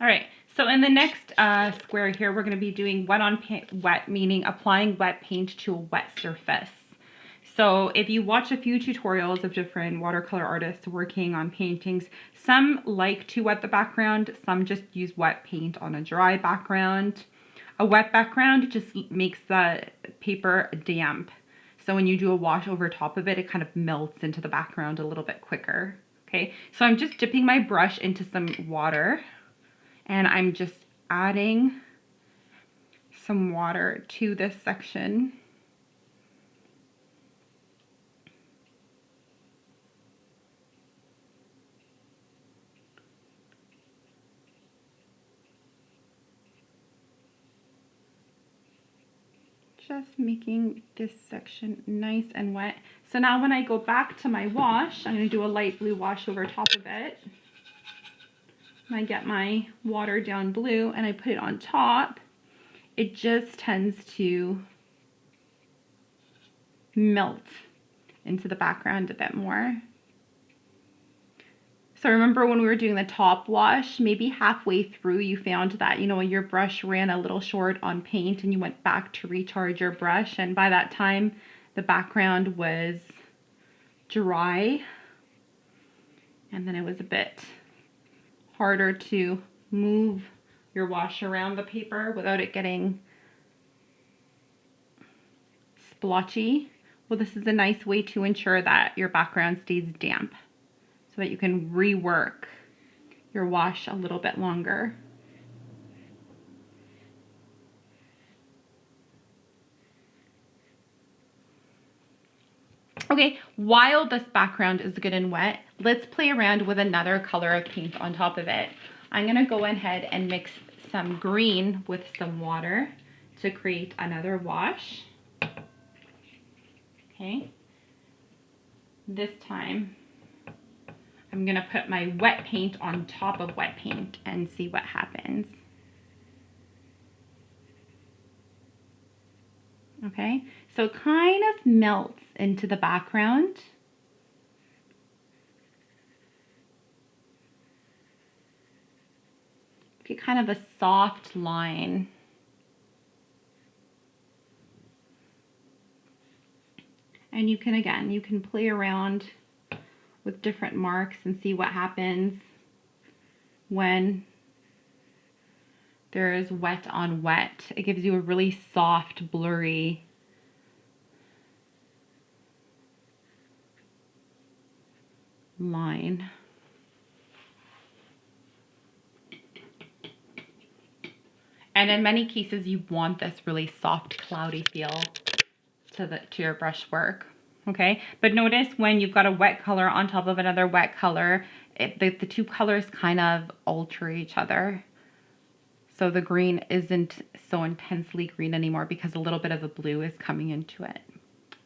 All right, so in the next square here, we're going to be doing wet on wet, meaning applying wet paint to a wet surface. So if you watch a few tutorials of different watercolor artists working on paintings, some like to wet the background, some just use wet paint on a dry background. A wet background just makes the paper damp. So when you do a wash over top of it, it kind of melts into the background a little bit quicker. Okay, so I'm just dipping my brush into some water and I'm just adding some water to this section. Just making this section nice and wet. So now when I go back to my wash, I'm going to do a light blue wash over top of it. I get my water down blue and I put it on top. It just tends to melt into the background a bit more. So remember when we were doing the top wash, maybe halfway through you found that, you know, your brush ran a little short on paint and you went back to recharge your brush, and by that time the background was dry and then it was a bit harder to move your wash around the paper without it getting splotchy. Well, this is a nice way to ensure that your background stays damp so that you can rework your wash a little bit longer. Okay, while this background is good and wet, let's play around with another color of paint on top of it. I'm gonna go ahead and mix some green with some water to create another wash. Okay, this time I'm gonna put my wet paint on top of wet paint and see what happens. Okay, so it kind of melts into the background. Get kind of a soft line. And you can, again, you can play around with different marks and see what happens when there is wet on wet. It gives you a really soft, blurry line. And in many cases, you want this really soft, cloudy feel to your brush work. Okay, but notice when you've got a wet color on top of another wet color, the two colors kind of alter each other. So the green isn't so intensely green anymore because a little bit of the blue is coming into it.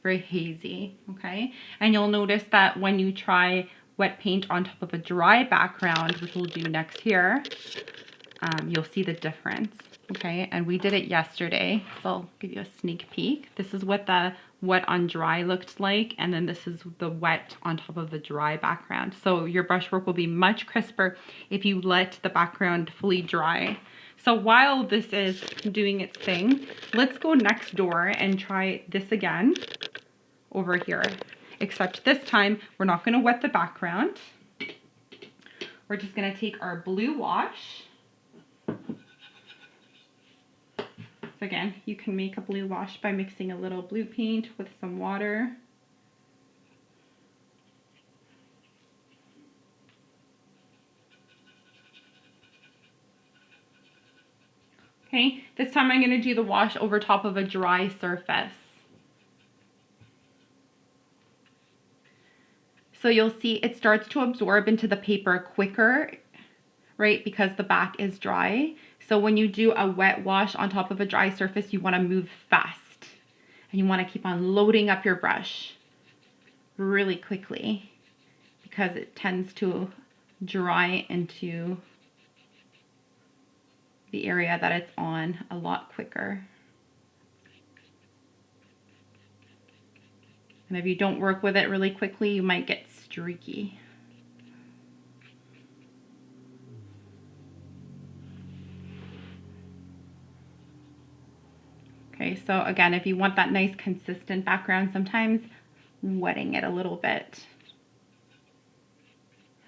Very hazy, okay? And you'll notice that when you try wet paint on top of a dry background, which we'll do next here, you'll see the difference, okay? And we did it yesterday, so I'll give you a sneak peek. This is what the wet on dry looked like, and then this is the wet on top of the dry background. So your brushwork will be much crisper if you let the background fully dry. So while this is doing its thing, let's go next door and try this again over here. Except this time, we're not gonna wet the background. We're just gonna take our blue wash. So again, you can make a blue wash by mixing a little blue paint with some water. Okay, this time I'm going to do the wash over top of a dry surface. So you'll see it starts to absorb into the paper quicker, right, because the back is dry. So when you do a wet wash on top of a dry surface, you want to move fast and you want to keep on loading up your brush really quickly because it tends to dry into the area that it's on a lot quicker. And if you don't work with it really quickly, you might get streaky. Okay, so again, if you want that nice consistent background, sometimes wetting it a little bit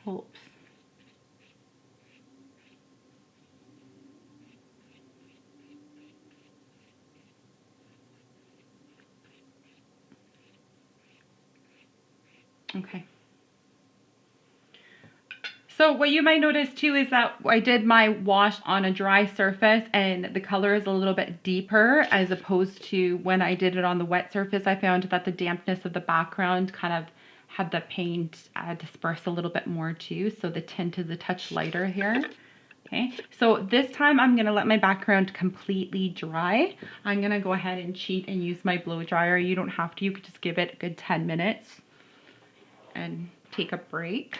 helps. Okay. So what you might notice too is that I did my wash on a dry surface and the color is a little bit deeper as opposed to when I did it on the wet surface. I found that the dampness of the background kind of had the paint disperse a little bit more too. So the tint is a touch lighter here. Okay, so this time I'm gonna let my background completely dry. I'm gonna go ahead and cheat and use my blow dryer. You don't have to, you could just give it a good 10 minutes and take a break.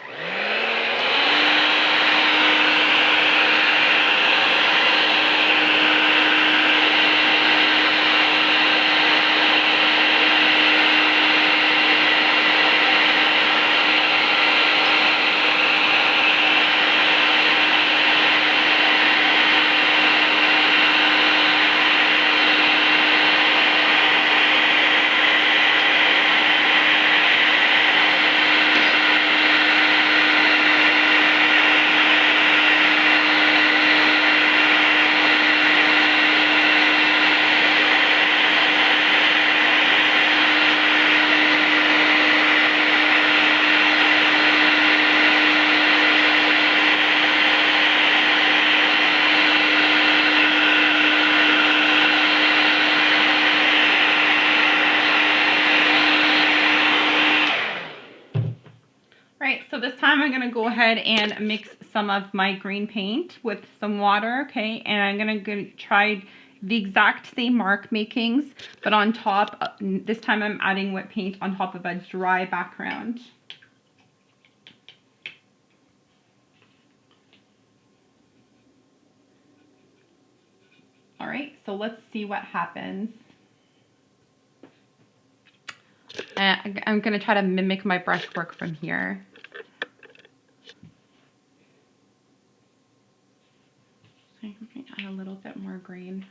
Right, so this time I'm going to go ahead and mix some of my green paint with some water, okay, and I'm going to try the exact same mark makings, but on top, this time I'm adding wet paint on top of a dry background. All right, so let's see what happens. I'm going to try to mimic my brushwork from here. I'm going to add a little bit more green.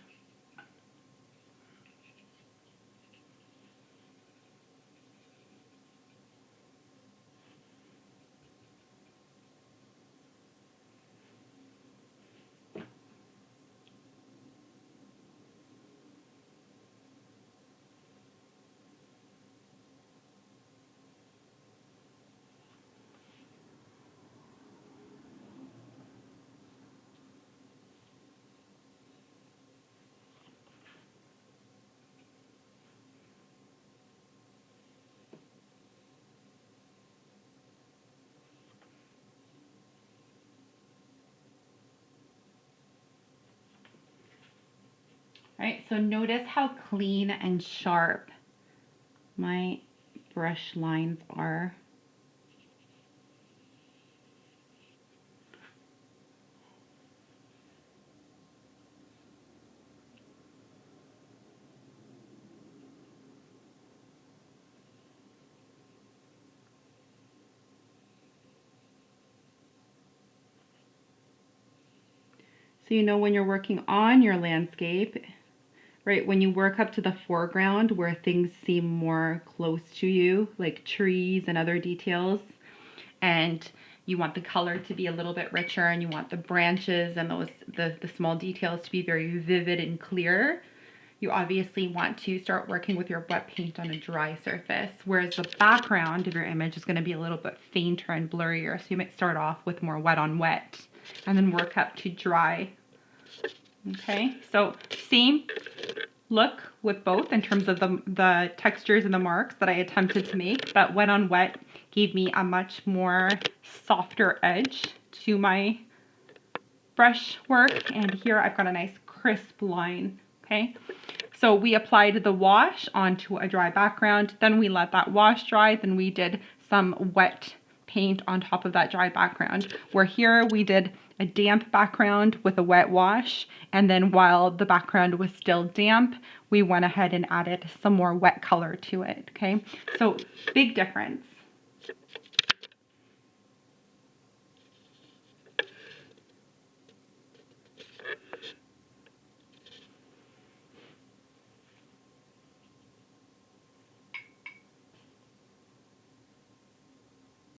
Right, so notice how clean and sharp my brush lines are. So you know when you're working on your landscape, right, when you work up to the foreground where things seem more close to you, like trees and other details, and you want the color to be a little bit richer and you want the branches and the small details to be very vivid and clear, you obviously want to start working with your wet paint on a dry surface, whereas the background of your image is going to be a little bit fainter and blurrier. So you might start off with more wet on wet and then work up to dry. Okay, so same look with both in terms of the textures and the marks that I attempted to make, but wet on wet gave me a much more softer edge to my brush work, and here I've got a nice crisp line. Okay, so we applied the wash onto a dry background, then we let that wash dry, then we did some wet paint on top of that dry background, where here we did a damp background with a wet wash, and then while the background was still damp, we went ahead and added some more wet color to it. Okay, so big difference.